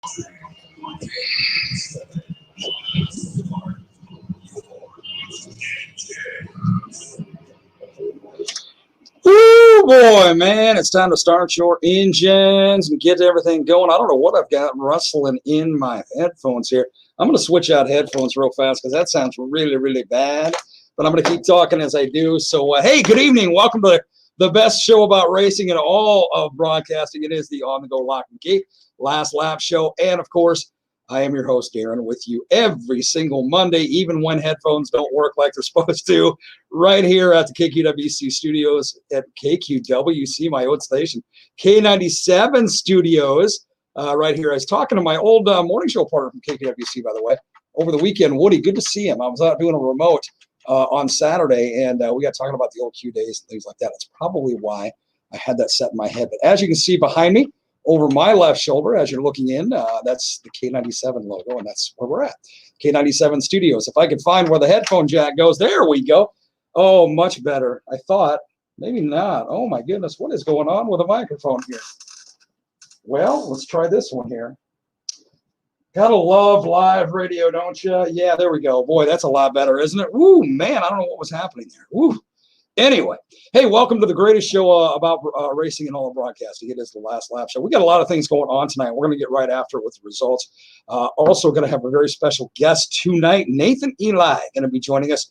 Woo, boy, man, it's time to start your engines and get everything going. I don't know what I've got rustling in my headphones here. I'm going to switch out headphones real fast because that sounds really, really bad. But I'm going to keep talking as I do. So, hey, good evening. Welcome to the best show about racing in all of broadcasting. It is the On the Go Lock and Key Last Lap Show. And, of course, I am your host, Darren, with you every single Monday, even when headphones don't work like they're supposed to, right here at the KQWC studios at KQWC, my old station, K97 studios, right here. I was talking to my old morning show partner from KQWC, by the way, over the weekend. Woody, good to see him. I was out doing a remote on Saturday, and we got talking about the old Q days and things like that. That's probably why I had that set in my head. But as you can see behind me, over my left shoulder, as you're looking in, that's the K97 logo, and that's where we're at, K97 Studios. If I could find where the headphone jack goes, there we go. Oh, much better. I thought, maybe not. Oh, my goodness, what is going on with the microphone here? Well, let's try this one here. Gotta love live radio, don't you? Yeah, there we go. Boy, that's a lot better, isn't it? Woo, man, I don't know what was happening there. Woo. Anyway, hey, welcome to the greatest show about racing and all of broadcasting. It is the Last Lap Show. We got a lot of things going on tonight. We're going to get right after it with the results. Also going to have a very special guest tonight, Nathan Ely, going to be joining us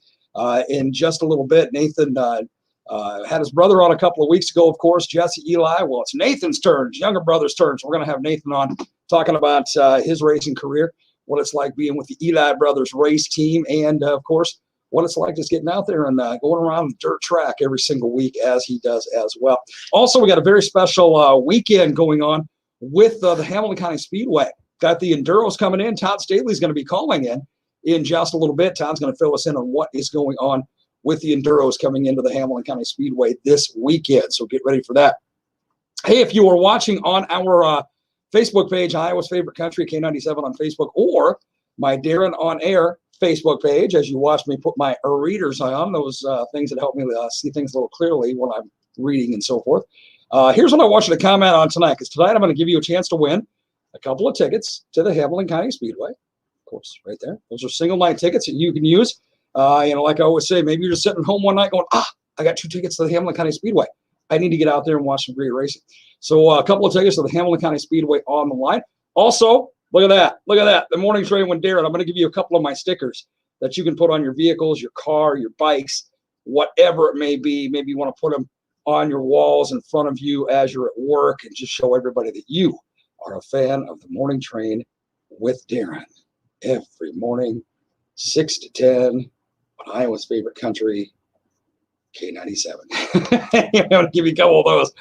in just a little bit. Nathan had his brother on a couple of weeks ago, of course, Jesse Ely. Well, it's Nathan's turn, younger brother's turn. So we're going to have Nathan on talking about his racing career, what it's like being with the Ely Brothers Race Team, and, of course, what it's like just getting out there and going around the dirt track every single week as he does as well. Also, we got a very special weekend going on with the Hamilton County Speedway. Got the Enduros coming in. Todd Staley's going to be calling in just a little bit. Todd's going to fill us in on what is going on with the Enduros coming into the Hamilton County Speedway this weekend. So get ready for that. Hey, if you are watching on our Facebook page, Iowa's Favorite Country, K97 on Facebook, or my Darren on Air Facebook page, as you watch me put my readers on, those things that help me see things a little clearly when I'm reading and so forth. Here's what I want you to comment on tonight, because tonight I'm going to give you a chance to win a couple of tickets to the Hamilton County Speedway. Of course, right there. Those are single night tickets that you can use. Like I always say, maybe you're just sitting home one night going, I got 2 tickets to the Hamilton County Speedway. I need to get out there and watch some great racing. So a couple of tickets to the Hamilton County Speedway on the line. Also, look at that. Look at that. The morning train with Darren. I'm going to give you a couple of my stickers that you can put on your vehicles, your car, your bikes, whatever it may be. Maybe you want to put them on your walls in front of you as you're at work and just show everybody that you are a fan of the morning train with Darren. Every morning, 6 to 10 on Iowa's Favorite Country, K97. I'm going to give you a couple of those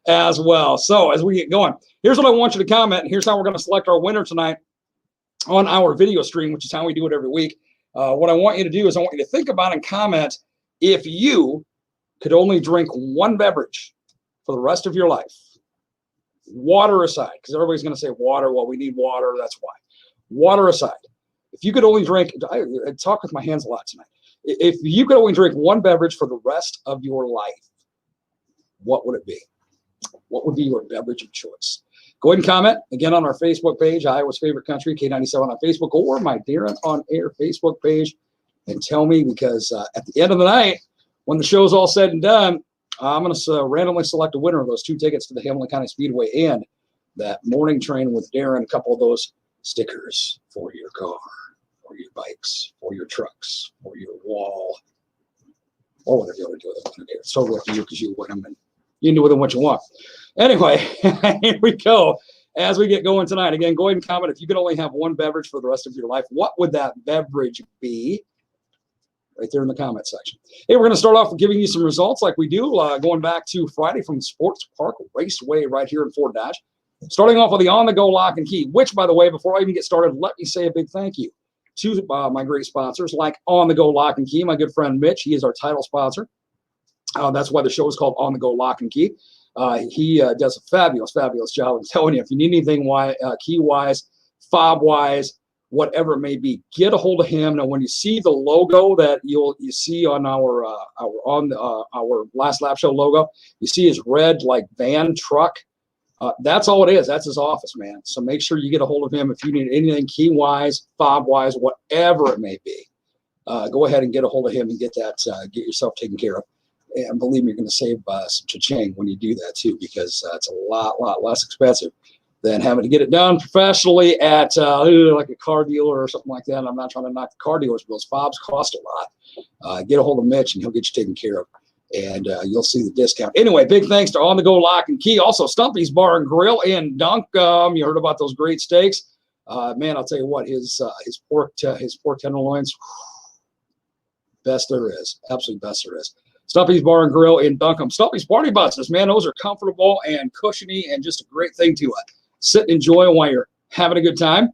as well. So as we get going, here's what I want you to comment. Here's how we're going to select our winner tonight on our video stream, which is how we do it every week. What I want you to do is I want you to think about and comment if you could only drink one beverage for the rest of your life, water aside, because everybody's going to say water. Well, we need water. That's why. Water aside, if you could only drink, I talk with my hands a lot tonight. If you could only drink one beverage for the rest of your life, what would it be? What would be your beverage of choice? Go ahead and comment again on our Facebook page, Iowa's Favorite Country, K97 on Facebook, or my Darren on Air Facebook page, and tell me, because at the end of the night, when the show's all said and done, I'm going to randomly select a winner of those 2 tickets to the Hamilton County Speedway and that morning train with Darren, a couple of those stickers for your car, for your bikes, for your trucks, for your wall, or whatever you want to do with them. It's totally up to you, because you win them and you can do with them what you want. Anyway, here we go. As we get going tonight, again, go ahead and comment if you could only have one beverage for the rest of your life. What would that beverage be? Right there in the comment section. Hey, we're going to start off with giving you some results like we do, going back to Friday from Sports Park Raceway right here in Fort Dodge. Starting off with the on-the-go lock and key, which, by the way, before I even get started, let me say a big thank you to my great sponsors like On-the-Go Lock and Key. My good friend Mitch, he is our title sponsor. That's why the show is called On-the-Go Lock and Key. He does a fabulous job. I'm telling you, if you need anything key-wise, fob-wise, whatever it may be, get a hold of him. Now, when you see the logo that you see on our Last Lap Show logo, you see his red like van truck That's all it is. That's his office, man. So make sure you get a hold of him if you need anything key-wise, fob-wise, whatever it may be. Go ahead and get a hold of him and get get yourself taken care of. And believe me, you're going to save some cha-ching when you do that too, because it's a lot less expensive than having to get it done professionally at like a car dealer or something like that. And I'm not trying to knock the car dealers, but those fobs cost a lot. Get a hold of Mitch and he'll get you taken care of. And you'll see the discount. Anyway, big thanks to On The Go Lock and Key. Also, Stumpy's Bar and Grill in Duncombe. You heard about those great steaks. Man, I'll tell you what, his pork tenderloins, best there is. Absolutely best there is. Stumpy's Bar and Grill in Duncombe. Stumpy's Party Buses, man, those are comfortable and cushiony and just a great thing to sit and enjoy while you're having a good time,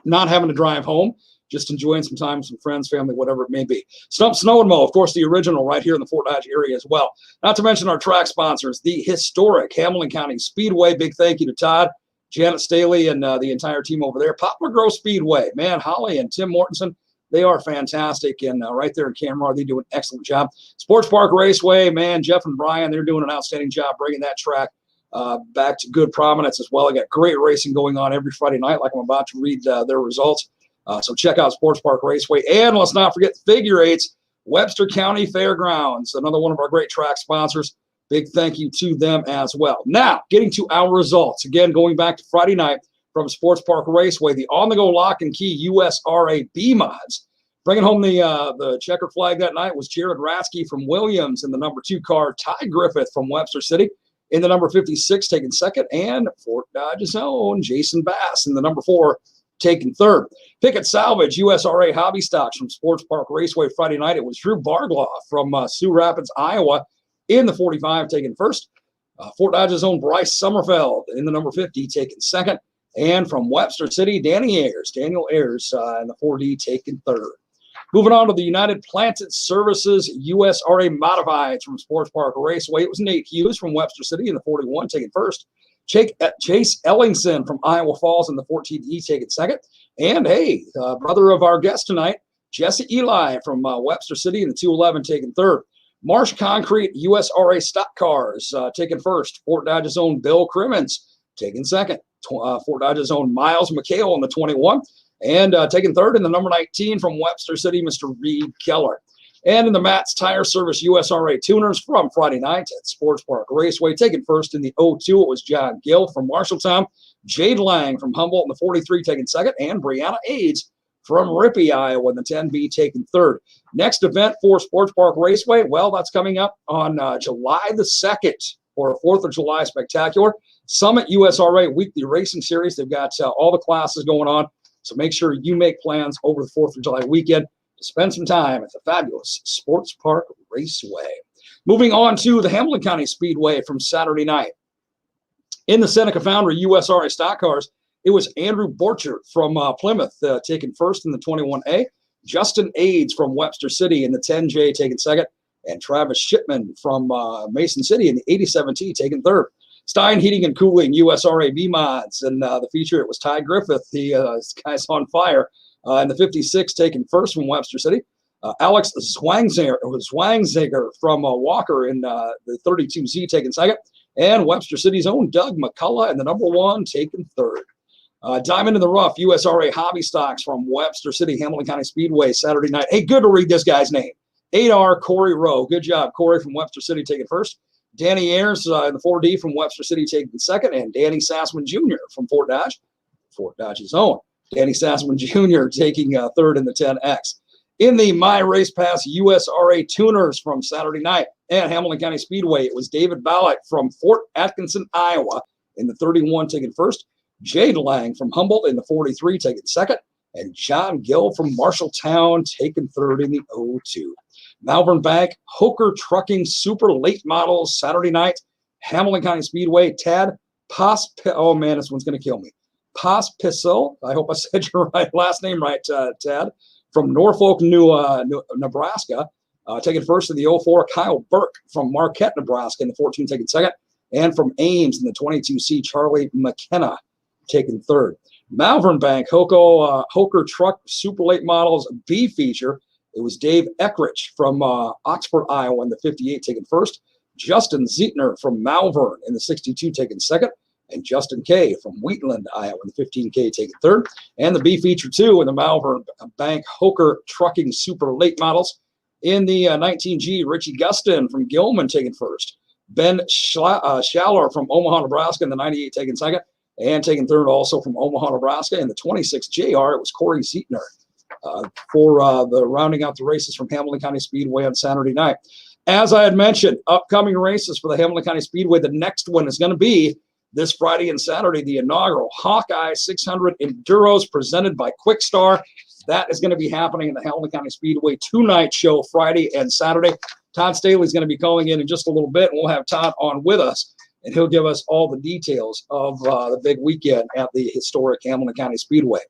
not having to drive home. Just enjoying some time with some friends, family, whatever it may be. Stump Snow and Mow, of course, the original right here in the Fort Dodge area as well. Not to mention our track sponsors, the historic Hamilton County Speedway. Big thank you to Todd, Janet Staley, and the entire team over there. Poplar Grove Speedway, man, Holly and Tim Mortensen, they are fantastic. And right there in Camera, they do an excellent job. Sports Park Raceway, man, Jeff and Brian, they're doing an outstanding job bringing that track back to good prominence as well. I got great racing going on every Friday night, like I'm about to read their results. So check out Sports Park Raceway. And let's not forget the figure eights, Webster County Fairgrounds, another one of our great track sponsors. Big thank you to them as well. Now, getting to our results. Again, going back to Friday night from Sports Park Raceway, the on-the-go lock and key USRA B mods. Bringing home the checkered flag that night was Jared Ratsky from Williams in the number 2 car, Ty Griffith from Webster City in the number 56 taking second, and Fort Dodge's own Jason Bass in the number 4 taking third. Pickett Salvage, USRA Hobby Stocks from Sports Park Raceway Friday night. It was Drew Barglaw from Sioux Rapids, Iowa in the 45 taking first. Fort Dodge's own Bryce Summerfeld in the number 50 taking second. And from Webster City, Daniel Ayers in the 4D taking third. Moving on to the United Planted Services USRA Modifieds from Sports Park Raceway. It was Nate Hughes from Webster City in the 41 taking first. Chase Ellingson from Iowa Falls in the 14E taking second. And, hey, brother of our guest tonight, Jesse Ely from Webster City in the 211 taking third. Marsh Concrete USRA Stock Cars taking first. Fort Dodge's own Bill Crimmins taking second. Fort Dodge's own Miles McHale in the 21. And taking third in the number 19 from Webster City, Mr. Reed Keller. And in the Matt's Tire Service USRA Tuners from Friday night at Sports Park Raceway, taking first in the 02, it was John Gill from Marshalltown, Jade Lang from Humboldt in the 43 taking second, and Brianna Aids from Rippey, Iowa in the 10B taking third. Next event for Sports Park Raceway, well, that's coming up on July the 2nd for a 4th of July spectacular. Summit USRA Weekly Racing Series. They've got all the classes going on, so make sure you make plans over the 4th of July weekend to spend some time at the fabulous Sports Park Raceway. Moving on to the Hamilton County Speedway from Saturday night. In the Seneca Foundry USRA Stock Cars, it was Andrew Borchert from Plymouth taking first in the 21A, Justin Aids from Webster City in the 10J taking second, and Travis Shipman from Mason City in the 87T taking third. Stein Heating and Cooling USRA B mods, and the feature, it was Ty Griffith, this guy's on fire, in the 56 taking first from Webster City. Alex Zwangziger from Walker in the 32Z taking second. And Webster City's own Doug McCullough in the number 1 taking third. Diamond in the Rough USRA Hobby Stocks from Webster City, Hamilton County Speedway Saturday night. Hey, good to read this guy's name. 8R Corey Rowe. Good job, Corey from Webster City taking first. Danny Ayers in the 4D from Webster City taking second. And Danny Sassman Jr. from Fort Dodge's own. Danny Sassman Jr. taking third in the 10X. In the My Race Pass USRA Tuners from Saturday night at Hamilton County Speedway, it was David Ballack from Fort Atkinson, Iowa in the 31 taking first. Jade Lang from Humboldt in the 43 taking second. And John Gill from Marshalltown taking third in the 02. Malvern Bank Hooker Trucking Super Late Models Saturday night, Hamilton County Speedway. Tad oh man, this one's going to kill me. Pospisil, I hope I said your last name right, Tad, from Norfolk, Nebraska, taking first in the 04. Kyle Burke from Marquette, Nebraska in the 14 taking second. And from Ames in the 22C, Charlie McKenna taking third. Malvern Bank Hooker Truck Super Late Models B feature. It was Dave Eckrich from Oxford, Iowa in the 58 taking first. Justin Zietner from Malvern in the 62 taking second. and Justin K. from Wheatland, Iowa, in the 15K taking third. And the B feature 2 in the Malvern Bank Hoker Trucking Super Late Models. In the 19G, Richie Gustin from Gilman taking first. Ben Schaller from Omaha, Nebraska in the 98 taking second. And taking third also from Omaha, Nebraska. In the 26 JR, it was Corey Zietner for the rounding out the races from Hamilton County Speedway on Saturday night. As I had mentioned, upcoming races for the Hamilton County Speedway. The next one is going to be this Friday and Saturday, the inaugural Hawkeye 600 Enduros presented by Quickstar. That is going to be happening in the Hamilton County Speedway two-night show Friday and Saturday. Todd Staley is going to be calling in just a little bit, and we'll have Todd on with us, and he'll give us all the details of the big weekend at the historic Hamilton County Speedway.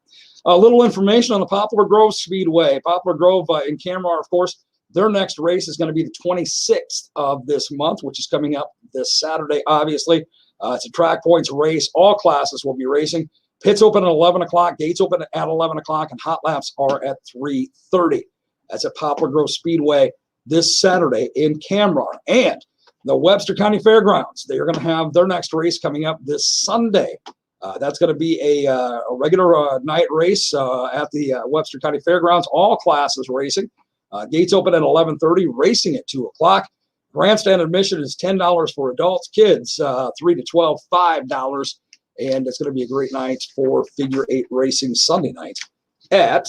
A little information on the Poplar Grove Speedway. Poplar Grove in Camar, of course, their next race is going to be the 26th of this month, which is coming up this Saturday, obviously. It's a track points race. All classes will be racing. Pits open at 11 o'clock, gates open at 11 o'clock, and hot laps are at 3:30. That's at Poplar Grove Speedway this Saturday in Camar. And the Webster County Fairgrounds, they are going to have their next race coming up this Sunday. That's going to be a regular night race at the Webster County Fairgrounds. All classes racing. Gates open at 11:30, racing at 2 o'clock. Grandstand admission is $10 for adults. Kids, 3 to 12, $5. And it's going to be a great night for figure 8 racing Sunday night at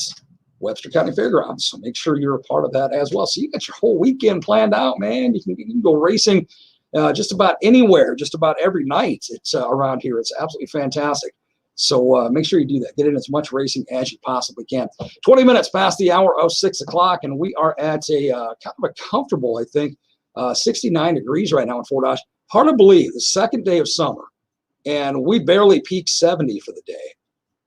Webster County Fairgrounds. So make sure you're a part of that as well. So you got your whole weekend planned out, man. You can go racing just about anywhere, just about every night. It's around here. It's absolutely fantastic. So make sure you do that. Get in as much racing as you possibly can. 20 minutes past the hour of 6 o'clock, and we are at a kind of a comfortable, I think, 69 degrees right now in Fort Dodge. Hard to believe, the second day of summer, and we barely peaked 70 for the day.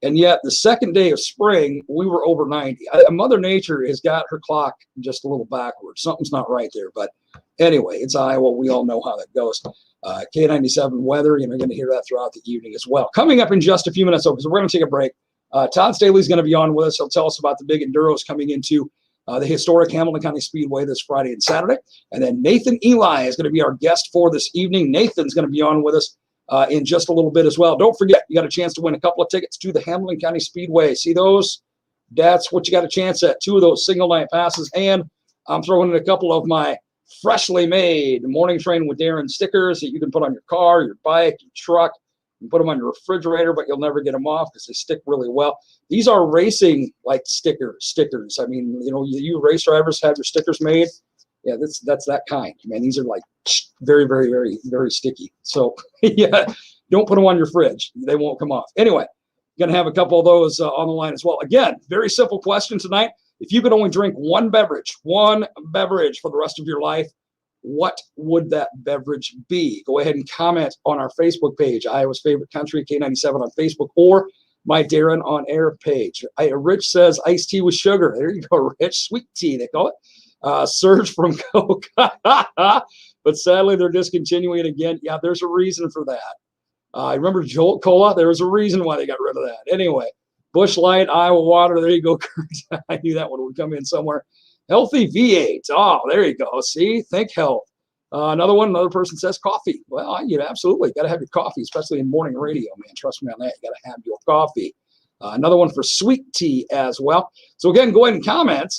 And yet the second day of spring, we were over 90. Mother Nature has got her clock just a little backwards. Something's not right there. But anyway, it's Iowa. We all know how that goes. K97 weather, you're going to hear that throughout the evening as well. Coming up in just a few minutes, though, because we're going to take a break. Todd Staley's going to be on with us. He'll tell us about the big Enduros coming into the historic Hamilton County Speedway this Friday and Saturday. And then Nathan Ely is going to be our guest for this evening. Nathan's going to be on with us in just a little bit as well. Don't forget, you got a chance to win a couple of tickets to the Hamilton County Speedway. See those? That's what you got a chance at. 2 of those single night passes. And I'm throwing in a couple of my freshly made Morning Train with Darren stickers that you can put on your car, your bike, your truck. You can put them on your refrigerator, but you'll never get them off because they stick really well. These are racing like stickers. I mean, you race drivers have your stickers made. Yeah, that's that kind, man. These are like very, very, very, very sticky. So yeah, don't put them on your fridge. They won't come off. Anyway, going to have a couple of those on the line as well. Again, very simple question tonight. If you could only drink one beverage for the rest of your life, what would that beverage be? Go ahead and comment on our Facebook page, Iowa's Favorite Country, K97 on Facebook, or my Darren on Air page. Rich says iced tea with sugar. There you go, Rich. Sweet tea, they call it. Surge from Coke. But sadly, they're discontinuing it again. Yeah, there's a reason for that. I remember Jolt Cola. There was a reason why they got rid of that. Anyway, Busch Light, Iowa Water. There you go, Kurt. I knew that one would come in somewhere. Healthy V8. Oh, there you go. See, think health. Another person says coffee. Well, absolutely got to have your coffee, especially in morning radio, man. Trust me on that. You got to have your coffee. Another one for sweet tea as well. So again, go ahead and comment.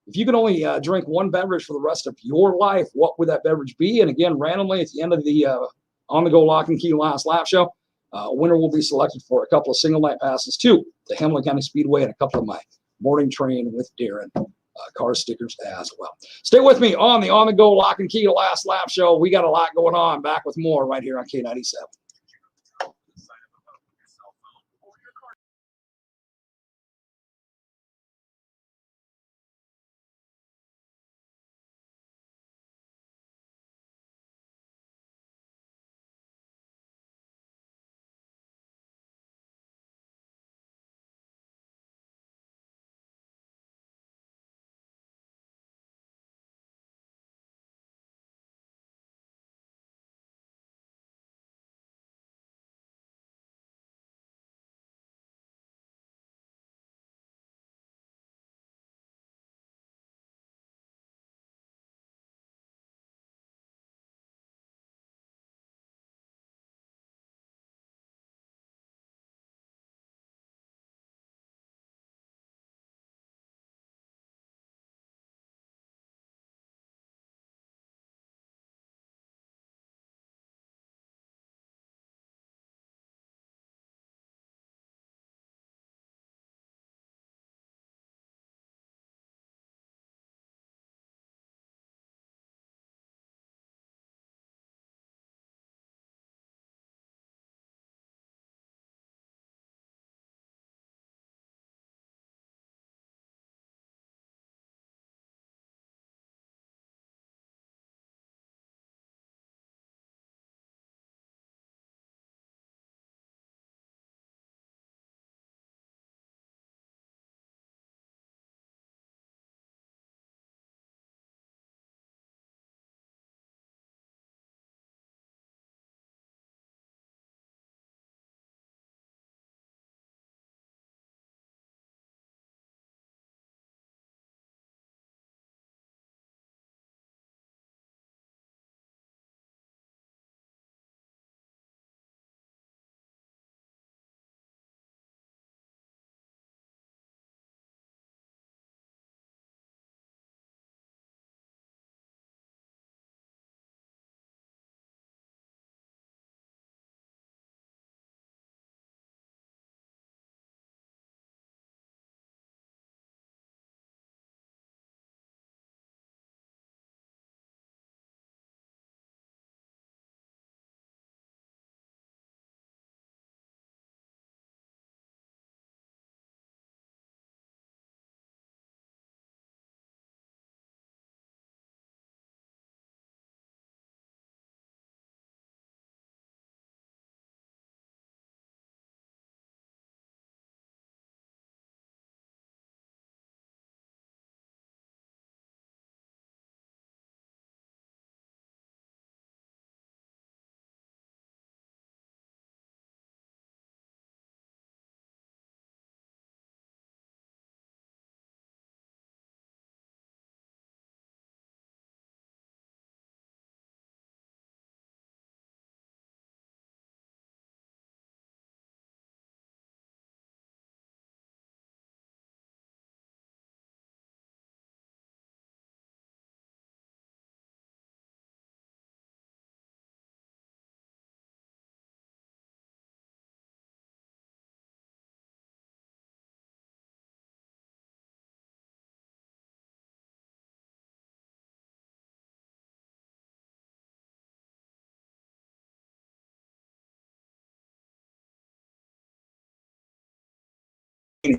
If you could only drink one beverage for the rest of your life, what would that beverage be? And again, randomly at the end of the on-the-go lock and key last lap show, a winner will be selected for a couple of single night passes to the Hamilton County Speedway and a couple of my Morning Train with Darren car stickers as well. Stay with me on the on-the-go lock and key last lap show. We got a lot going on. Back with more right here on K97.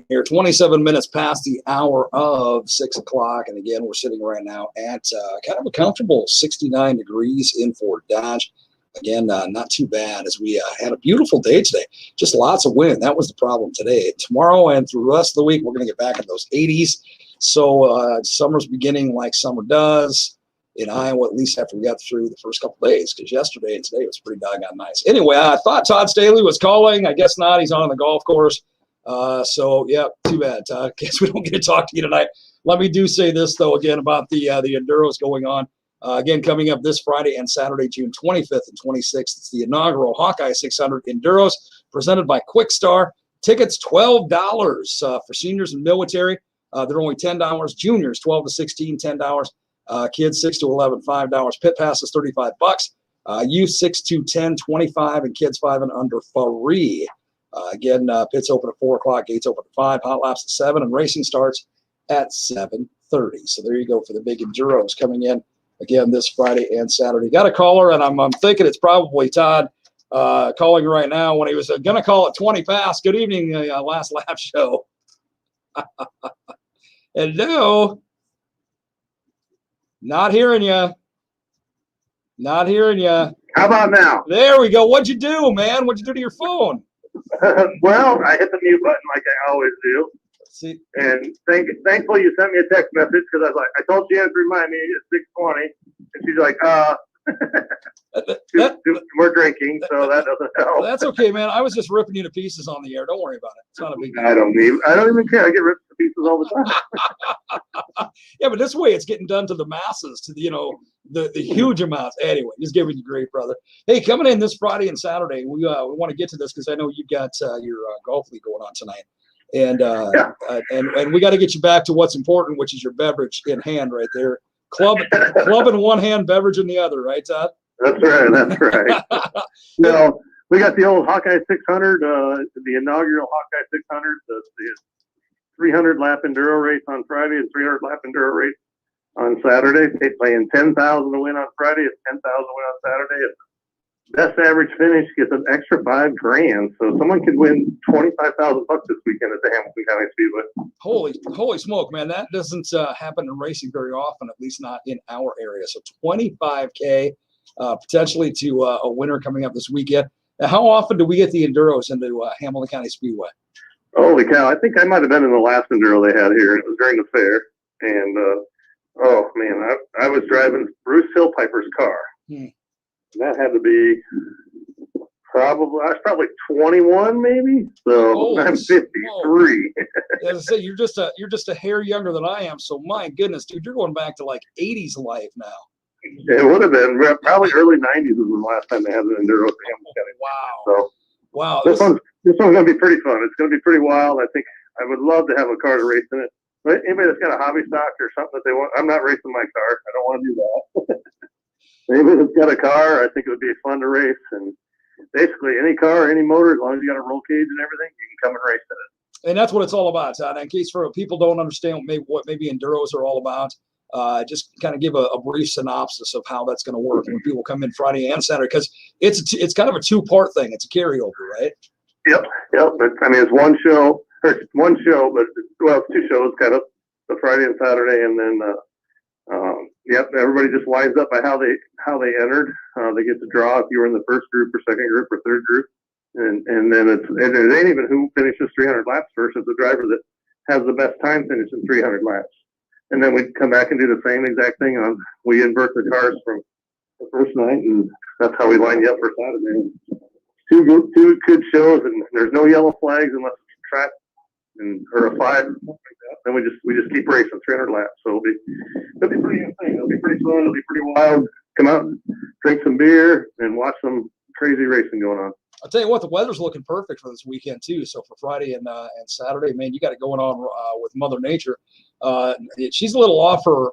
here. 27 minutes past the hour of 6 o'clock. And again, we're sitting right now at kind of a comfortable 69 degrees in Fort Dodge. Again, not too bad as we had a beautiful day today. Just lots of wind. That was the problem today. Tomorrow and through the rest of the week, we're going to get back in those 80s. So summer's beginning like summer does in Iowa, at least after we got through the first couple of days, because yesterday and today was pretty doggone nice. Anyway, I thought Todd Staley was calling. I guess not. He's on the golf course. So, yeah, too bad, Todd. Guess we don't get to talk to you tonight. Let me do say this, though, again, about the Enduros going on. Again, coming up this Friday and Saturday, June 25th and 26th. It's the inaugural Hawkeye 600 Enduros presented by Quickstar. Tickets, $12 for seniors and military. They're only $10. Juniors, 12 to 16, $10. Kids 6 to 11, $5. Pit pass is $35. Youth 6 to 10, $25, and kids 5 and under free. Again, pits open at 4 o'clock, gates open at 5, hot laps at 7, and racing starts at 7:30. So there you go for the big Enduros coming in again this Friday and Saturday. Got a caller, and I'm thinking it's probably Todd calling right now when he was going to call at 20 past. Good evening, Last Lap Show. Hello. Not hearing you. Not hearing you. How about now? There we go. What'd you do, man? What'd you do to your phone? Well, I hit the mute button like I always do. See, and thankfully you sent me a text message because I was like, I told Jan to remind me at 6:20, and she's like, we're drinking, so that doesn't help. That's okay, man. I was just ripping you to pieces on the air. Don't worry about it. It's not a big deal. I don't even care. I get ripped to pieces all the time. Yeah, but this way it's getting done to the masses, to the huge amounts. Anyway, just giving you great, brother. Hey, coming in this Friday and Saturday, we want to get to this because I know you've got your golf league going on tonight. And and we got to get you back to what's important, which is your beverage in hand right there. Club in one hand, beverage in the other, right, Todd? That's right. We got the old Hawkeye 600, the inaugural Hawkeye 600, the 300 lap enduro race on Friday and 300 lap enduro race on Saturday. They playing $10,000 to win on Friday, it's $10,000 to win on Saturday. Best average finish gets an extra $5,000. So someone could win $25,000 this weekend at the Hamilton County Speedway. Holy smoke, man! That doesn't happen in racing very often, at least not in our area. So $25K potentially to a winner coming up this weekend. Now, how often do we get the enduros into Hamilton County Speedway? Holy cow! I think I might have been in the last enduro they had here. It was during the fair, and oh man, I was driving Bruce Hillpiper's car. That had to be I was probably 21 maybe. So I'm 53. As I say, you're just a hair younger than I am. So my goodness, dude, you're going back to like 80s life now. It would have been probably early 90s was the last time they had an enduro at Hamilton County. Wow. So wow. This one's going to be pretty fun. It's going to be pretty wild. I think I would love to have a car to race in it. But anybody that's got a hobby stock or something that they want, I'm not racing my car. I don't want to do that. Anybody that's got a car, I think it would be fun to race. And basically any car, any motor, as long as you got a roll cage and everything, you can come and race in it. And that's what it's all about, Todd. In case for people don't understand what maybe enduros are all about, just kind of give a brief synopsis of how that's going to work when people come in Friday and Saturday, because it's kind of a two-part thing. It's a carryover, right? Yep. But I mean, it's one show, but it's two shows, kind of the Friday and Saturday, and then everybody just winds up by how they entered. They get to draw if you were in the first group or second group or third group, and then it ain't even who finishes 300 laps first. It's the driver that has the best time finishing 300 laps. And then we come back and do the same exact thing. We invert the cars from the first night, and that's how we line you up for Saturday. Two good shows, and there's no yellow flags unless it's a track or a flag. Then we just keep racing 300 laps. So it'll be pretty insane. It'll be pretty fun. It'll be pretty wild. Come out and drink some beer and watch some crazy racing going on. I'll tell you what, the weather's looking perfect for this weekend too. So for Friday and Saturday, man, you got it going on with Mother Nature. She's a little off her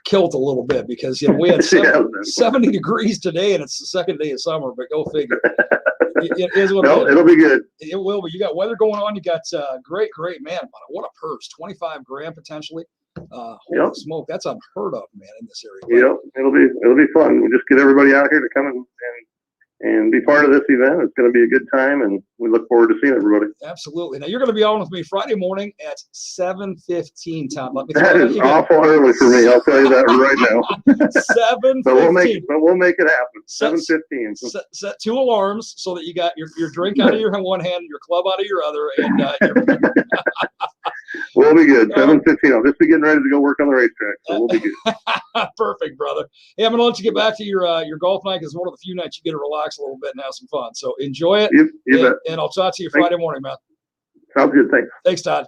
kilt a little bit because we had 70 degrees today, and it's the second day of summer. But go figure. It is what it is. It'll be good. It will be. You got weather going on. You got great man. What a purse! $25,000 potentially. Holy smoke, that's unheard of, man, in this area. It'll be fun. We'll just get everybody out here to come and and be part of this event. It's going to be a good time, and we look forward to seeing everybody. Absolutely. Now you're going to be on with me Friday morning at 7:15. Tom, let me. That is awful early for me. I'll tell you that right now. 7:15. But we'll make it happen. 7:15. Set 2 alarms so that you got your drink out of your one hand, your club out of your other, and we'll be good. 7:15. I'll just be getting ready to go work on the racetrack, so we'll be good. Perfect, brother. Hey, I'm gonna let you get back to your golf night, because it's one of the few nights you get to relax a little bit and have some fun. So enjoy it. You bet. And I'll talk to you Friday morning, man. Sounds good. Thanks. Thanks, Todd.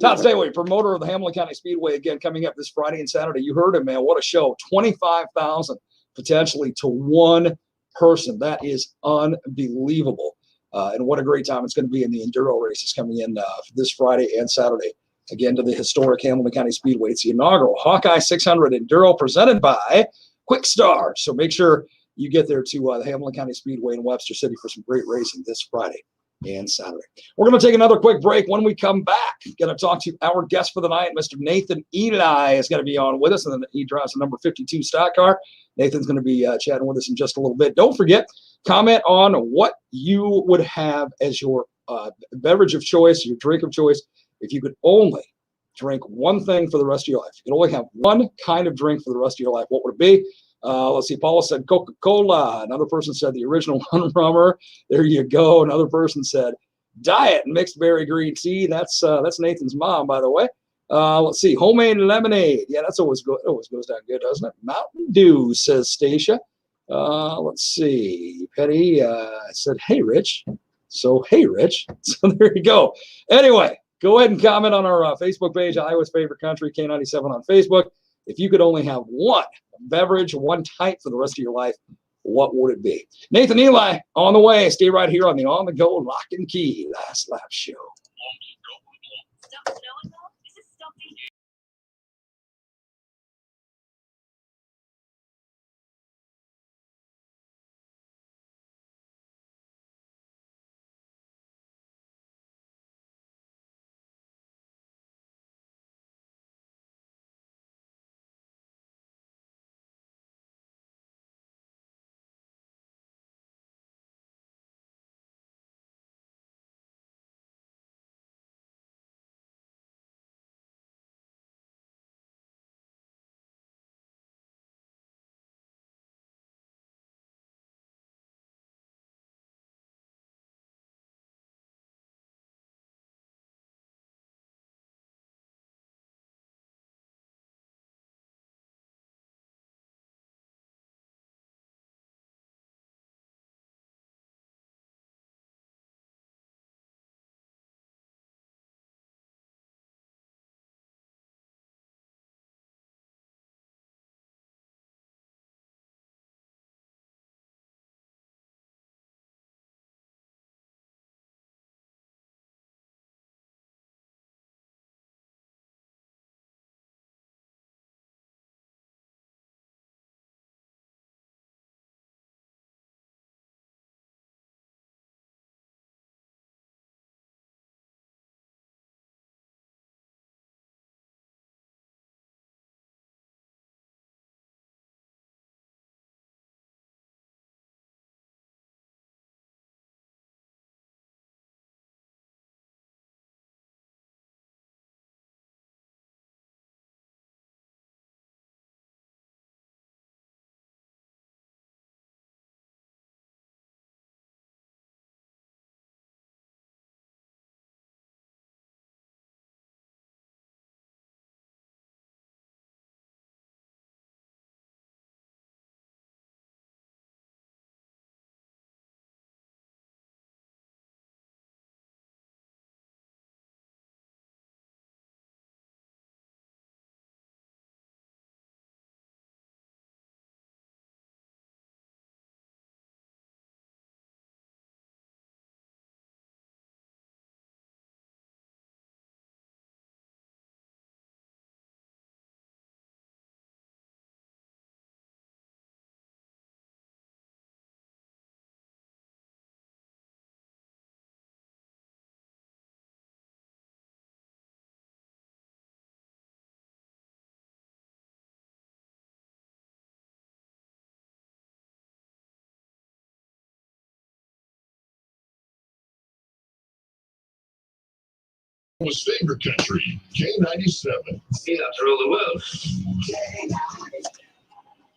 Todd Staley, promoter of the Hamilton County Speedway, again coming up this Friday and Saturday. You heard him, man. What a show! 25,000 potentially to one person. That is unbelievable. And what a great time it's going to be in the enduro races coming in this Friday and Saturday. Again, to the historic Hamilton County Speedway. It's the inaugural Hawkeye 600 Enduro presented by Quick Star. So make sure you get there to the Hamilton County Speedway in Webster City for some great racing this Friday and Saturday. We're going to take another quick break. When we come back, going to talk to our guest for the night, Mr. Nathan Ely is going to be on with us, and then he drives the number 52 stock car. Nathan's going to be chatting with us in just a little bit. Don't forget, comment on what you would have as your beverage of choice, your drink of choice, if you could only drink one thing for the rest of your life. You could only have one kind of drink for the rest of your life. What would it be? Let's see. Paula said Coca-Cola. Another person said the original one rummer. There you go. Another person said diet mixed berry green tea. That's Nathan's mom, by the way. Let's see. Homemade lemonade. Yeah, that's always good. It always goes down good, doesn't it? Mountain Dew, says Stacia. Let's see. Petty said, hey, Rich. So, hey, Rich. So there you go. Anyway, go ahead and comment on our Facebook page, Iowa's Favorite Country, K97 on Facebook. If you could only have one beverage, one type for the rest of your life, what would it be? Nathan Ely on the way. Stay right here on the On the Go Lock and Key Last Lap Show. His favorite country, K97. See how to rule the world.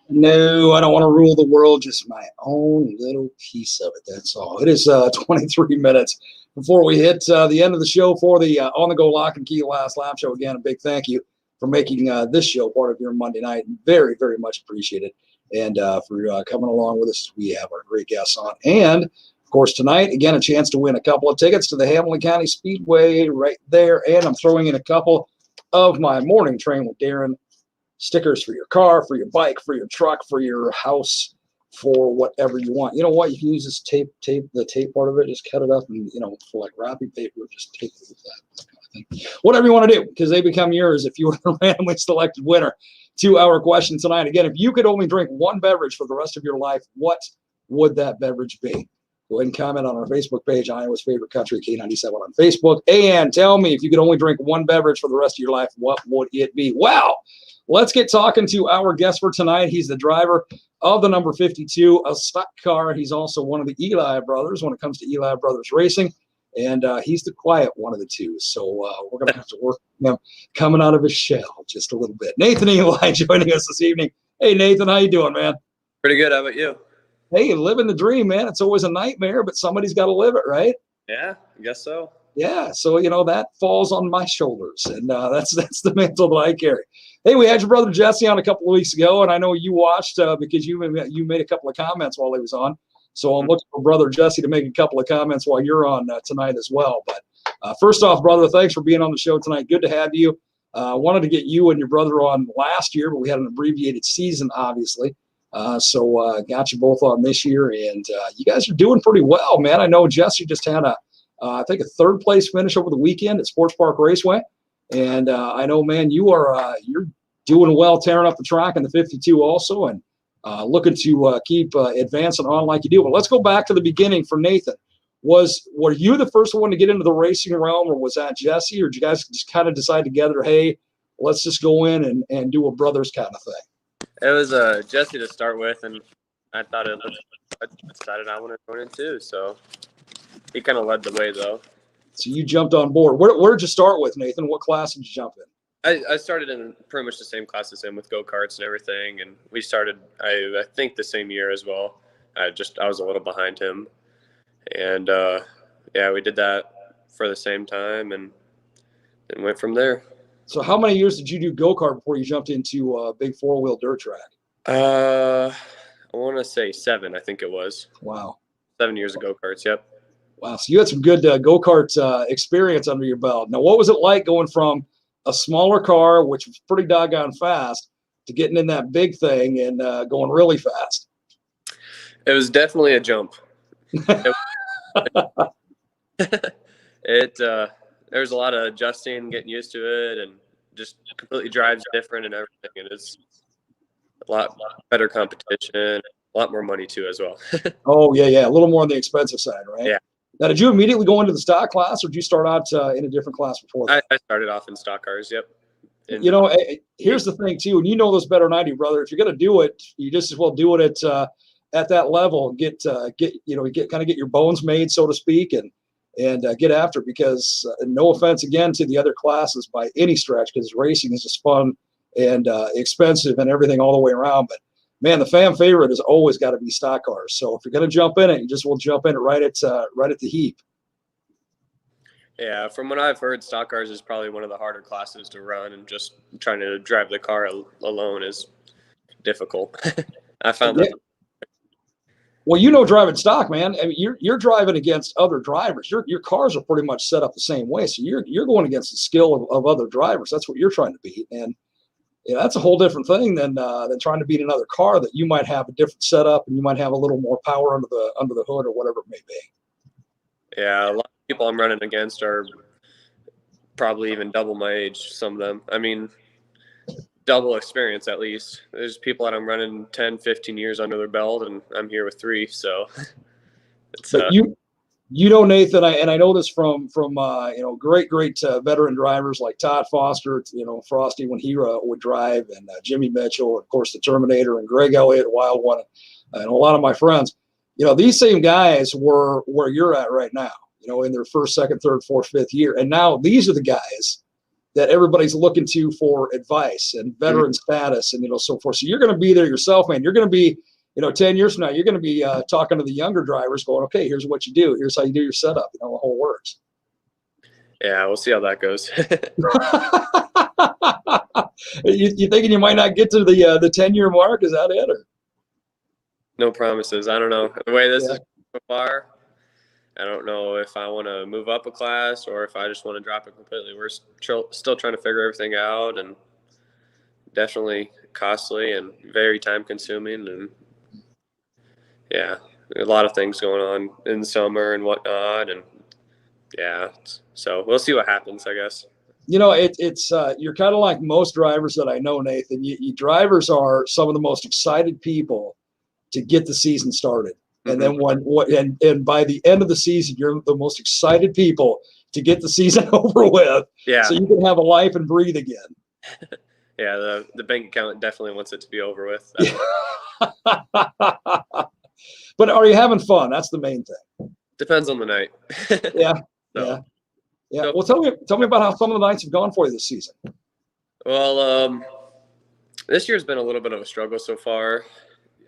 No, I don't want to rule the world, just my own little piece of it. That's all. It is 23 minutes before we hit the end of the show for the On the Go Lock and Key Last Lap show. Again, a big thank you for making this show part of your Monday night. Very, very much appreciated. And for coming along with us, we have our great guests on. And, of course, tonight, again, a chance to win a couple of tickets to the Hamilton County Speedway right there. And I'm throwing in a couple of my morning train with Darren stickers for your car, for your bike, for your truck, for your house, for whatever you want. You know what? You can use this the tape part of it, just cut it up and, for like wrapping paper, just tape it with that kind of thing. Whatever you want to do, because they become yours if you were the randomly selected winner. 2-hour question tonight. Again, if you could only drink one beverage for the rest of your life, what would that beverage be? Go ahead and comment on our Facebook page, Iowa's Favorite Country, K97 on Facebook. And tell me, if you could only drink one beverage for the rest of your life, what would it be? Well, let's get talking to our guest for tonight. He's the driver of the number 52, a stock car. He's also one of the Ely brothers when it comes to Ely Brothers Racing. And he's the quiet one of the two. So we're going to have to work with him coming out of his shell just a little bit. Nathan Ely joining us this evening. Hey, Nathan, how you doing, man? Pretty good. How about you? Hey, living the dream, man. It's always a nightmare, but somebody's got to live it, right? Yeah, I guess so. Yeah, so, that falls on my shoulders, and that's the mantle that I carry. Hey, we had your brother Jesse on a couple of weeks ago, and I know you watched because you made a couple of comments while he was on. So I'm looking for brother Jesse to make a couple of comments while you're on tonight as well. But first off, brother, thanks for being on the show tonight. Good to have you. Wanted to get you and your brother on last year, but we had an abbreviated season, obviously. So got you both on this year, and you guys are doing pretty well, man. I know Jesse just had I think a third place finish over the weekend at Sports Park Raceway. And I know, man, you're doing well, tearing up the track in the 52 also, and looking to keep advancing on like you do. But let's go back to the beginning for Nathan. Were you the first one to get into the racing realm, or was that Jesse, or did you guys just kind of decide together, hey, let's just go in and do a brothers kind of thing? It was Jesse to start with, and I decided I wanted to join in too. So he kind of led the way, though. So you jumped on board. Where did you start with, Nathan? What class did you jump in? I started in pretty much the same class as him with go-karts and everything, and we started, I think, the same year as well. I was a little behind him, and we did that for the same time, and went from there. So how many years did you do go-kart before you jumped into a big four-wheel dirt track? I want to say 7, I think it was. Wow. 7 years of go-karts, yep. Wow, so you had some good go-kart experience under your belt. Now, what was it like going from a smaller car, which was pretty doggone fast, to getting in that big thing and going really fast? It was definitely a jump. There's a lot of adjusting, getting used to it, and just completely drives different and everything. And it's a lot better competition, a lot more money too as well. Oh, yeah. A little more on the expensive side, right? Yeah. Now, did you immediately go into the stock class, or did you start out in a different class before that? I started off in stock cars, yep. And, here's the thing, too, and you know this better than I do, brother. If you're going to do it, you just as well do it at that level. Get your bones made, so to speak, and get after it, because no offense again to the other classes by any stretch, because racing is just fun and expensive and everything all the way around. But man, the fan favorite has always got to be stock cars. So if you're going to jump in it, you just will jump in it right at the heap. Yeah, from what I've heard, stock cars is probably one of the harder classes to run, and just trying to drive the car alone is difficult. I found that. Well, driving stock, man. I mean, you're driving against other drivers. Your cars are pretty much set up the same way. So you're going against the skill of other drivers. That's what you're trying to beat, and that's a whole different thing than trying to beat another car that you might have a different setup and you might have a little more power under the hood or whatever it may be. Yeah, a lot of people I'm running against are probably even double my age. Some of them. I mean, double experience at least. There's people that I'm running 10, 15 years under their belt, and I'm here with 3. So it's Nathan, and I know this from great veteran drivers like Todd Foster, Frosty when he would drive, and Jimmy Mitchell, of course the Terminator, and Greg Elliott, Wild One, and a lot of my friends. These same guys were where you're at right now. in their first, second, third, fourth, fifth year. And now these are the guys that everybody's looking to for advice and veteran status and, so forth. So you're going to be there yourself, man. You're going to be, 10 years from now, you're going to be talking to the younger drivers going, okay, here's what you do. Here's how you do your setup, the whole works. Yeah, we'll see how that goes. You thinking you might not get to the 10-year mark? Is that it? Or? No promises. I don't know. The way this is so far, I don't know if I want to move up a class or if I just want to drop it completely. We're still trying to figure everything out, and definitely costly and very time consuming. And yeah, a lot of things going on in the summer and whatnot. And yeah, so we'll see what happens, I guess. It's you're kind of like most drivers that I know, Nathan. You drivers are some of the most excited people to get the season started. And then and by the end of the season, you're the most excited people to get the season over with. Yeah. So you can have a life and breathe again. Yeah, the bank account definitely wants it to be over with. But are you having fun? That's the main thing. Depends on the night. Yeah. So, yeah. Well, tell me about how some of the nights have gone for you this season. Well, this year's been a little bit of a struggle so far.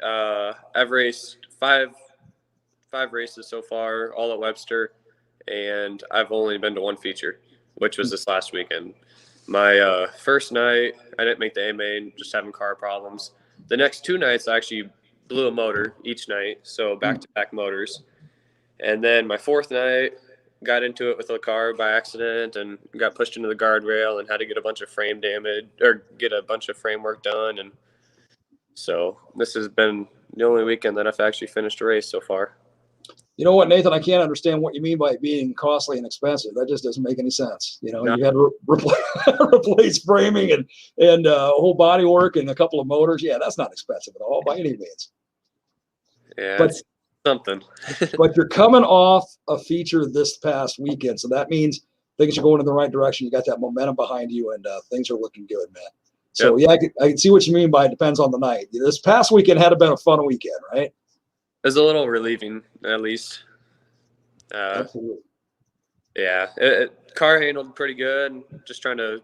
I've raced five races so far, all at Webster, and I've only been to one feature, which was this last weekend. My first night, I didn't make the A main, just having car problems. The next two nights, I actually blew a motor each night, so back-to-back motors. And then my fourth night, got into it with a car by accident and got pushed into the guardrail and had to get a bunch of frame damage or get a bunch of framework done. And so this has been the only weekend that I've actually finished a race so far. You know what, Nathan? I can't understand what you mean by it being costly and expensive. That just doesn't make any sense. You had to replace framing and whole body work and a couple of motors. Yeah, that's not expensive at all by any means. Yeah, but it's something. But you're coming off a feature this past weekend, so that means things are going in the right direction. You got that momentum behind you, and things are looking good, man. So yeah, I can see what you mean by it depends on the night. This past weekend had been a fun weekend, right? It was a little relieving, at least. Absolutely. Yeah, car handled pretty good. Just trying to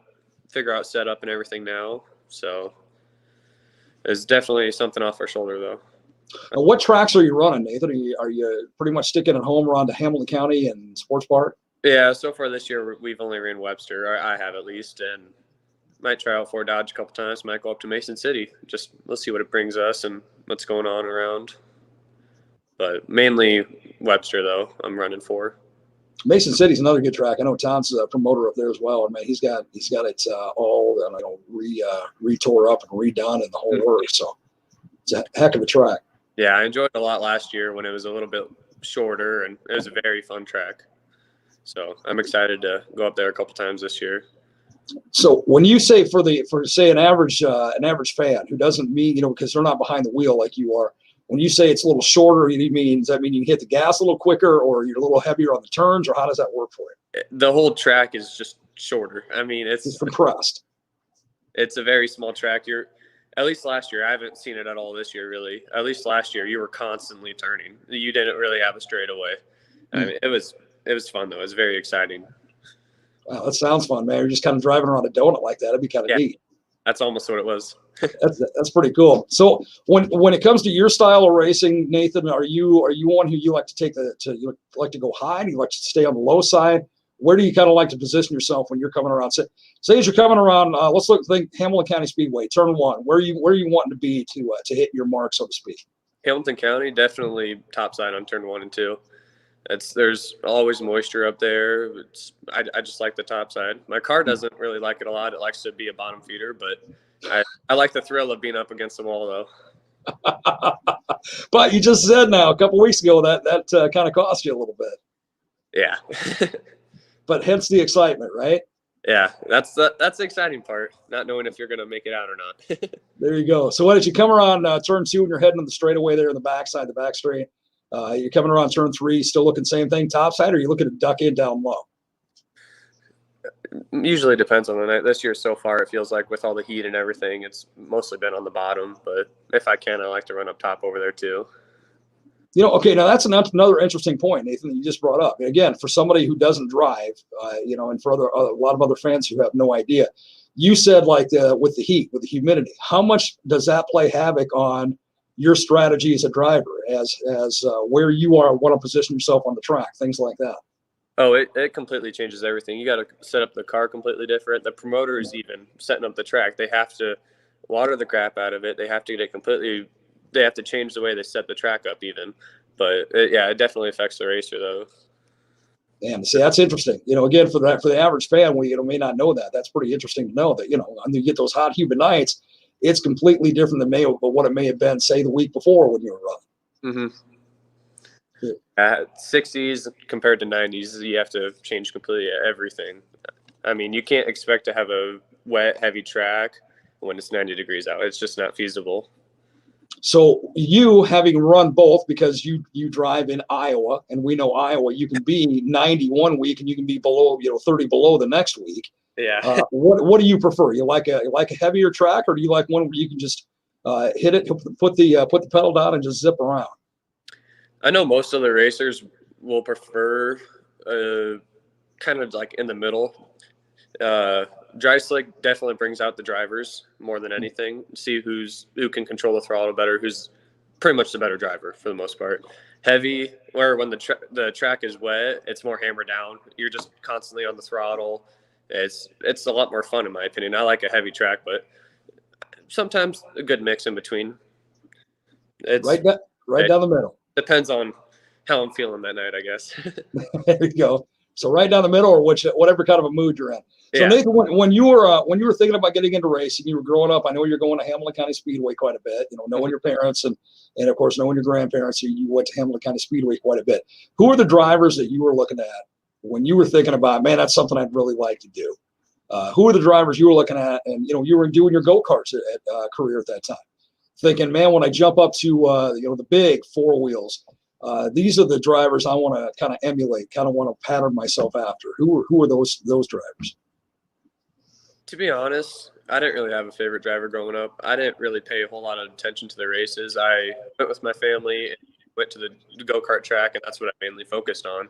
figure out setup and everything now. So it's definitely something off our shoulder, though. What tracks are you running, Nathan? Are you pretty much sticking at home around to Hamilton County and Sports Park? Yeah, so far this year we've only ran Webster. Or I have at least, and might try out Fort Dodge a couple times. Might go up to Mason City. Just let's see what it brings us and what's going on around. But mainly Webster, though, I'm running for. Mason City's another good track. I know Tom's a promoter up there as well. And man, he's got it all re-tore up and redone and the whole works. So it's a heck of a track. Yeah, I enjoyed it a lot last year when it was a little bit shorter, and it was a very fun track. So I'm excited to go up there a couple times this year. So when you say for say an average fan who doesn't mean because they're not behind the wheel like you are. When you say it's a little shorter, does that mean you hit the gas a little quicker or you're a little heavier on the turns, or how does that work for you? The whole track is just shorter. I mean, it's compressed. It's a very small track. At least last year, I haven't seen it at all this year, really. At least last year, you were constantly turning. You didn't really have a straightaway. I mean, it was fun, though. It was very exciting. Wow, that sounds fun, man. You're just kind of driving around a donut like that. That'd be kind of neat. That's almost what it was. That's pretty cool. So when it comes to your style of racing, Nathan, are you one who you like to you like to go high? Do you like to stay on the low side? Where do you kind of like to position yourself when you're coming around? Say as you're coming around, let's think Hamilton County Speedway, turn one. Where are you wanting to be to hit your mark, so to speak? Hamilton County, definitely top side on turn 1 and 2. There's always moisture up there. I just like the top side. My car doesn't really like it a lot. It likes to be a bottom feeder, but I like the thrill of being up against the wall, though. But you just said now a couple weeks ago that kind of cost you a little bit. Yeah. But hence the excitement, right? Yeah, that's the exciting part, not knowing if you're going to make it out or not. There you go. So what did you come around turn 2 and you're heading on the straightaway there in the backside, the back straight? You're coming around turn 3, still looking same thing, topside, or are you looking to duck in down low? Usually depends on the night. This year so far, it feels like with all the heat and everything, it's mostly been on the bottom. But if I can, I like to run up top over there too. Okay, now that's another interesting point, Nathan, that you just brought up. Again, for somebody who doesn't drive, and for a lot of other fans who have no idea, you said like with the heat, with the humidity, how much does that play havoc on your strategy as a driver, as where you are, want to position yourself on the track, things like that? Oh, it completely changes everything. You got to set up the car completely different. The promoters, even setting up the track, they have to water the crap out of it. They have to get it completely. They have to change the way they set the track up, even. But it definitely affects the racer, though. And see, that's interesting. Again, for the average fan, we may not know that. That's pretty interesting to know that when you get those hot, humid nights, it's completely different than what it may have been, say, the week before when you were running. Mm-hmm. 60s compared to 90s, you have to change completely everything. I mean, you can't expect to have a wet, heavy track when it's 90 degrees out. It's just not feasible. So you, having run both, because you drive in Iowa, and we know Iowa, you can be 90 one week and you can be below 30 below the next week. Yeah. What do you prefer? You like a heavier track, or do you like one where you can just hit it, put the pedal down, and just zip around? I know most of the racers will prefer kind of like in the middle. Dry slick definitely brings out the drivers more than anything. See who can control the throttle better, who's pretty much the better driver for the most part. Heavy, where when the track is wet, it's more hammered down. You're just constantly on the throttle. It's a lot more fun in my opinion. I like a heavy track, but sometimes a good mix in between. It's right down the middle. depends on how I'm feeling that night, I guess. There you go. So right down the middle, or whatever kind of a mood you're in. So Yeah. Nathan, when you were thinking about getting into racing, you were growing up. I know you're going to Hamilton County Speedway quite a bit. Knowing your parents and of course knowing your grandparents, you went to Hamilton County Speedway quite a bit. Who are the drivers that you were looking at when you were thinking about, man, that's something I'd really like to do? Who are the drivers you were looking at, and you were doing your go-karts career at that time, thinking, man, when I jump up to the big four wheels. These are the drivers I want to kind of emulate, kind of want to pattern myself after. Who are those drivers? To be honest, I didn't really have a favorite driver growing up. I didn't really pay a whole lot of attention to the races. I went with my family and went to the go-kart track, and that's what I mainly focused on.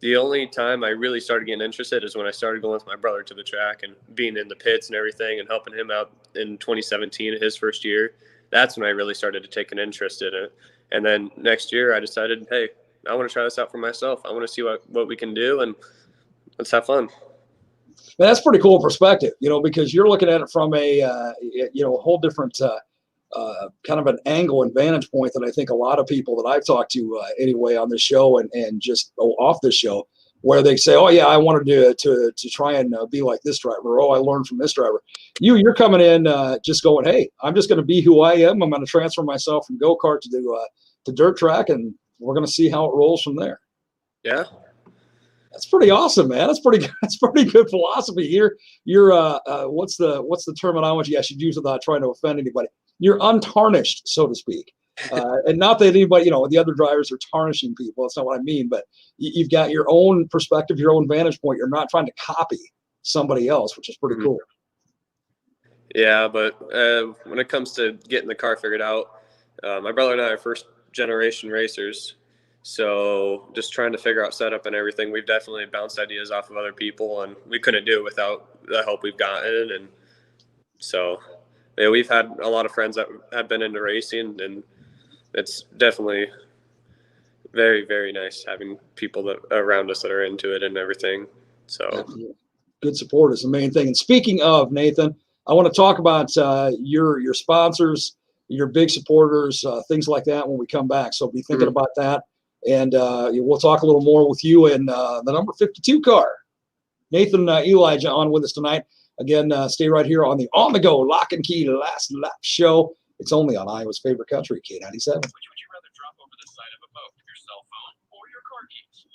The only time I really started getting interested is when I started going with my brother to the track and being in the pits and everything and helping him out in 2017, his first year. That's when I really started to take an interest in it. And then next year I decided, hey, I want to try this out for myself. I want to see what we can do, and let's have fun. Man, that's pretty cool perspective, because you're looking at it from a whole different kind of an angle and vantage point that I think a lot of people that I've talked to anyway on this show and just off this show, where they say, oh yeah, I wanted to try and be like this driver. Or, oh, I learned from this driver. You're coming in just going, hey, I'm just going to be who I am. I'm going to transfer myself from go-kart to dirt track, and we're going to see how it rolls from there. Yeah. That's pretty awesome, man. That's pretty good philosophy. You're what's the terminology I should use without trying to offend anybody? You're untarnished, so to speak. And not that anybody, the other drivers are tarnishing people. That's not what I mean. But you've got your own perspective, your own vantage point. You're not trying to copy somebody else, which is pretty cool. Yeah, but when it comes to getting the car figured out, my brother and I are first generation racers. So just trying to figure out setup and everything, we've definitely bounced ideas off of other people, and we couldn't do it without the help we've gotten. And so we've had a lot of friends that have been into racing, and it's definitely very, very nice having people that around us that are into it and everything. So Absolutely. Good support is the main thing. And speaking of, Nathan, I want to talk about your sponsors, your big supporters, things like that when we come back. So be thinking about that. And we'll talk a little more with you in the number 52 car. Nathan Eli on with us tonight. Again, stay right here on the On The Go Lock and Key Last Lap Show. It's only on Iowa's favorite country, K97. Which would you rather drop over the side of a boat, your cell phone or your car keys?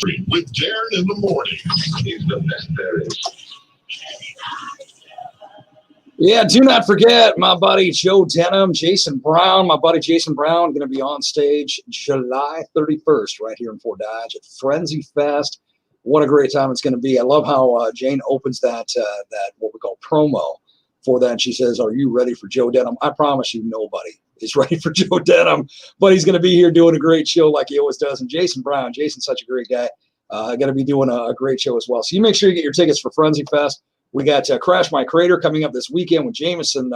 With Darren in the morning. He's the best there is. Yeah, do not forget my buddy Joe Denham, Jason Brown. My buddy Jason Brown going to be on stage July 31st right here in Fort Dodge at Frenzy Fest. What a great time it's going to be. I love how Jane opens that what we call promo for that. She says, "Are you ready for Joe Denham?" I promise you nobody is ready for Joe Denham, but he's going to be here doing a great show like he always does. And Jason Brown, Jason's such a great guy, going to be doing a great show as well. So you make sure you get your tickets for Frenzy Fest. We got Crash My Crater coming up this weekend with Jameson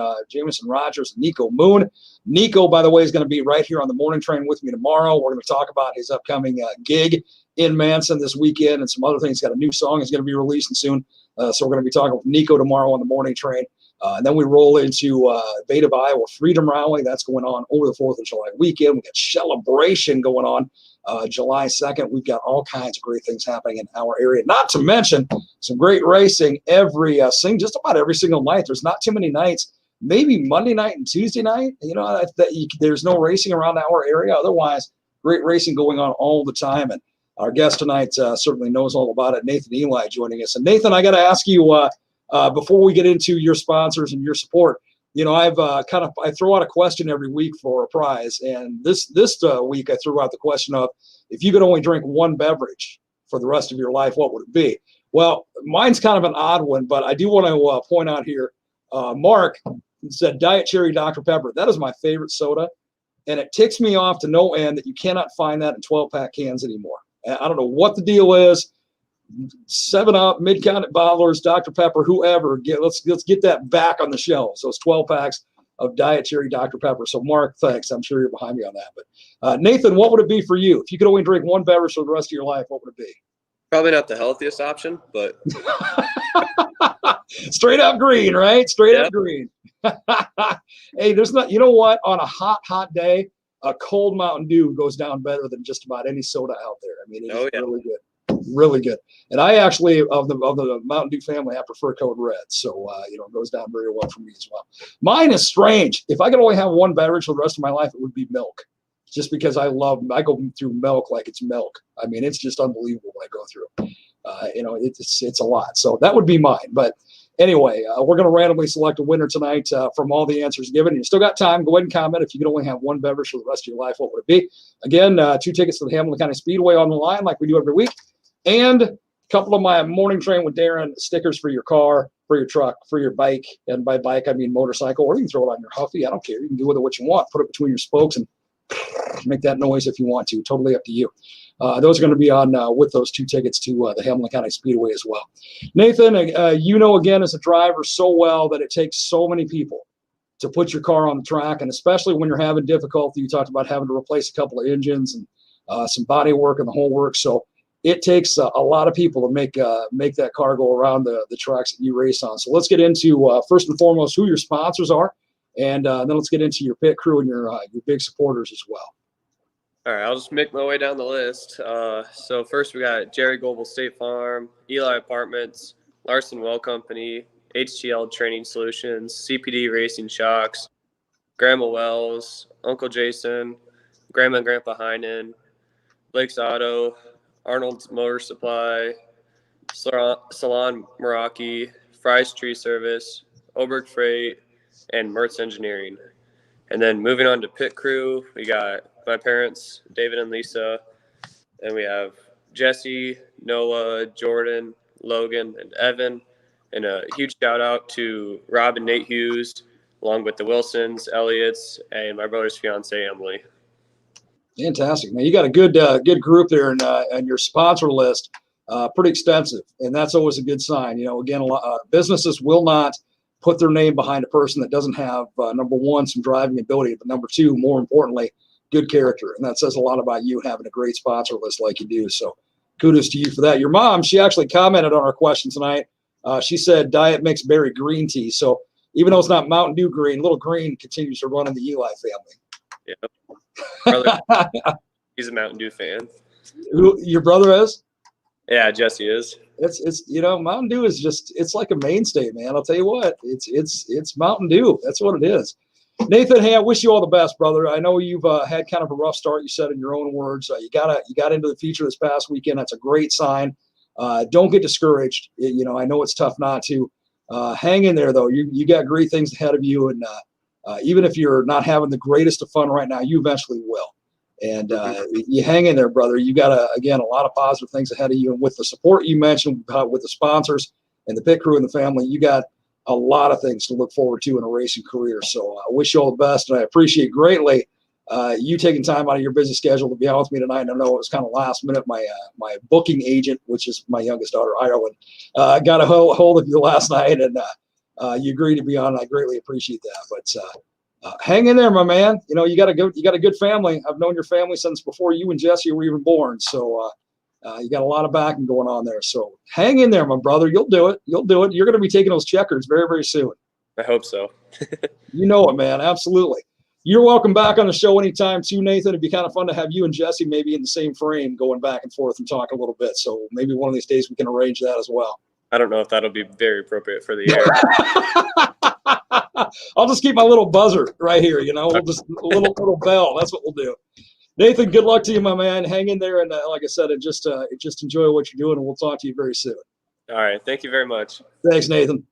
Rogers and Nico Moon. Nico, by the way, is going to be right here on the morning train with me tomorrow. We're going to talk about his upcoming gig in Manson this weekend and some other things. He's got a new song he's going to be releasing soon. So we're going to be talking with Nico tomorrow on the morning train. And then we roll into Beta of Iowa Freedom Rally. That's going on over the 4th of July weekend. We got Celebration going on July 2nd. We've got all kinds of great things happening in our area. Not to mention some great racing just about every single night. There's not too many nights. Maybe Monday night and Tuesday night. There's no racing around our area. Otherwise, great racing going on all the time. And our guest tonight certainly knows all about it. Nathan Ely joining us. And Nathan, I got to ask you before we get into your sponsors and your support. I throw out a question every week for a prize, and this week I threw out the question of if you could only drink one beverage for the rest of your life, what would it be? Well, mine's kind of an odd one, but I do want to point out here. Mark said Diet Cherry Dr. Pepper. That is my favorite soda, and it ticks me off to no end that you cannot find that in 12-pack cans anymore. I don't know what the deal is. 7-Up, Mid-Continent Bottlers, Dr. Pepper, whoever, let's get that back on the shelves. Those 12 packs of Diet Cherry Dr. Pepper. So, Mark, thanks. I'm sure you're behind me on that. But Nathan, what would it be for you if you could only drink one beverage for the rest of your life? What would it be? Probably not the healthiest option, but straight up green, right? Straight up green. Hey, there's not. You know what? On a hot day, a cold Mountain Dew goes down better than just about any soda out there. I mean, it's really good. Really good. And I actually, of the Mountain Dew family, I prefer Code Red. So, it goes down very well for me as well. Mine is strange. If I could only have one beverage for the rest of my life, it would be milk. Just because I go through milk like it's milk. I mean, it's just unbelievable what I go through. It's a lot. So that would be mine. But anyway, we're going to randomly select a winner tonight from all the answers given. You still got time. Go ahead and comment. If you could only have one beverage for the rest of your life, what would it be? Again, 2 tickets to the Hamilton County Speedway on the line like we do every week. And a couple of my morning train with Darren stickers for your car, for your truck, for your bike. And by bike, I mean motorcycle, or you can throw it on your Huffy. I don't care. You can do with it what you want. Put it between your spokes and make that noise if you want to. Totally up to you. Those are going to be on with those 2 tickets to the Hamilton County Speedway as well. Nathan, again, as a driver so well that it takes so many people to put your car on the track, and especially when you're having difficulty. You talked about having to replace a couple of engines and some body work and the whole work. So it takes a lot of people to make that car go around the tracks that you race on. So let's get into, first and foremost, who your sponsors are, and then let's get into your pit crew and your big supporters as well. All right, I'll just make my way down the list. So first we got Jerry Goebel State Farm, Ely Apartments, Larson Well Company, HTL Training Solutions, CPD Racing Shocks, Grandma Wells, Uncle Jason, Grandma and Grandpa Heinen, Blake's Auto, Arnold's Motor Supply, Salon Meraki, Fry's Tree Service, Oberg Freight, and Mertz Engineering. And then moving on to pit crew, we got my parents, David and Lisa, and we have Jesse, Noah, Jordan, Logan, and Evan. And a huge shout out to Rob and Nate Hughes, along with the Wilsons, Elliott's, and my brother's fiance, Emily. Fantastic, man. You got a good group there, and your sponsor list pretty extensive, and that's always a good sign. Again, businesses will not put their name behind a person that doesn't have number one, some driving ability, but number two, more importantly, good character, and that says a lot about you having a great sponsor list like you do. So, kudos to you for that. Your mom, she actually commented on our question tonight. She said Diet Mix Berry Green Tea. So, even though it's not Mountain Dew green, Little Green continues to run in the Ely family. Yeah. Brother, he's a Mountain Dew fan. Who your brother is? Yeah, Jesse is. It's Mountain Dew is just, it's like a mainstay, man. I'll tell you what, it's Mountain Dew. That's what it is. Nathan, hey, I wish you all the best, brother. I know you've had kind of a rough start. You said in your own words, you got into the feature this past weekend. That's a great sign. Don't get discouraged. I know it's tough not to. Hang in there, though. You got great things ahead of you, and even if you're not having the greatest of fun right now, you eventually will. And you hang in there, brother. You got again a lot of positive things ahead of you, and with the support you mentioned with the sponsors and the pit crew and the family, you got a lot of things to look forward to in a racing career. So I wish you all the best, and I appreciate greatly you taking time out of your busy schedule to be on with me tonight. And I know it was kind of last minute. My booking agent, which is my youngest daughter, Ireland, got a hold of you last night, and you agreed to be on. And I greatly appreciate that. But hang in there, my man. You got a good family. I've known your family since before you and Jesse were even born. So you got a lot of backing going on there. So hang in there, my brother. You'll do it. You're going to be taking those checkers very, very soon. I hope so. You know it, man. Absolutely. You're welcome back on the show anytime too, Nathan. It'd be kind of fun to have you and Jesse maybe in the same frame going back and forth and talk a little bit. So maybe one of these days we can arrange that as well. I don't know if that'll be very appropriate for the air. I'll just keep my little buzzer right here, We'll just a little bell. That's what we'll do. Nathan, good luck to you, my man. Hang in there, and like I said, just enjoy what you're doing, and we'll talk to you very soon. All right. Thank you very much. Thanks, Nathan.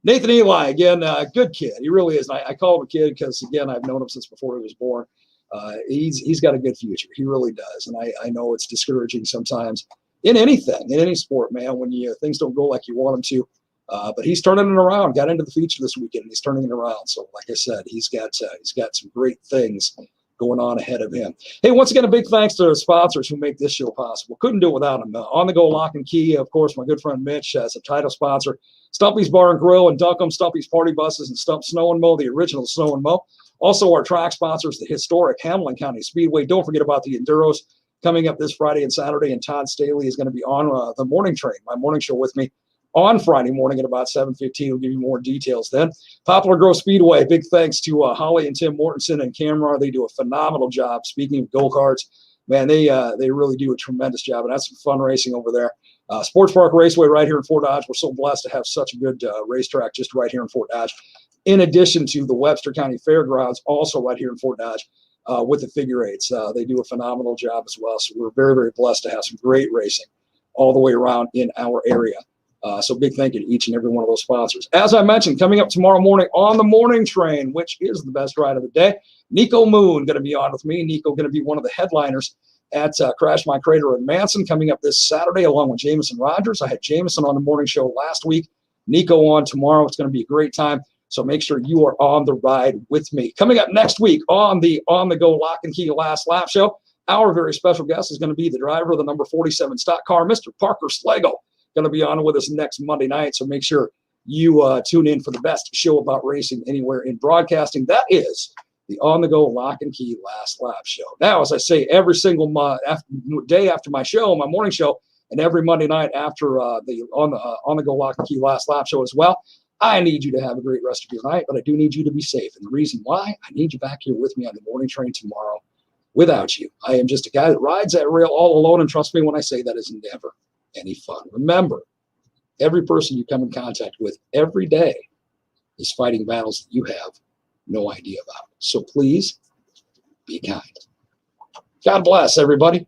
Nathan Ely, again, good kid. He really is. I call him a kid because, again, I've known him since before he was born. He's got a good future. He really does. And I know it's discouraging sometimes in anything, in any sport, man, when things don't go like you want them to. But he's turning it around. Got into the feature this weekend, and he's turning it around. So, like I said, he's got some great things going on ahead of him. Hey, once again, a big thanks to the sponsors who make this show possible. Couldn't do it without them. On the Go Lock and Key, of course, my good friend Mitch as a title sponsor. Stumpy's Bar and Grill and Duncombe, Stumpy's Party Buses, and Stump Snow and Mow, the original Snow and Mow. Also, our track sponsors, the historic Hamilton County Speedway. Don't forget about the Enduros coming up this Friday and Saturday, and Todd Staley is going to be on the morning train, my morning show with me on Friday morning at about 7:15. We'll give you more details then. Poplar Grove Speedway, big thanks to Holly and Tim Mortensen and Camera. They do a phenomenal job. Speaking of go-karts, man, they really do a tremendous job, and that's some fun racing over there. Sports Park Raceway right here in Fort Dodge. We're so blessed to have such a good racetrack just right here in Fort Dodge. In addition to the Webster County Fairgrounds, also right here in Fort Dodge with the figure eights. They do a phenomenal job as well. So we're very, very blessed to have some great racing all the way around in our area. So big thank you to each and every one of those sponsors. As I mentioned, coming up tomorrow morning on the morning train, which is the best ride of the day, Nico Moon going to be on with me. Nico going to be one of the headliners at Crash My Crater in Manson coming up this Saturday along with Jameson Rogers. I had Jameson on the morning show last week. Nico on tomorrow. It's going to be a great time. So make sure you are on the ride with me. Coming up next week on the Go Lock and Key Last Lap show, our very special guest is going to be the driver of the number 47 stock car, Mr. Parker Slagle. Going to be on with us next Monday night. So make sure you tune in for the best show about racing anywhere in broadcasting. That is the On the Go Lock and Key Last Lap show. Now, as I say, every single day after my show, my morning show, and every Monday night after the On the Go Lock and Key Last Lap show as well, I need you to have a great rest of your night, but I do need you to be safe. And the reason why, I need you back here with me on the morning train tomorrow. Without you, I am just a guy that rides that rail all alone, and trust me when I say that is never any fun. Remember, every person you come in contact with every day is fighting battles that you have no idea about. So please be kind. God bless everybody.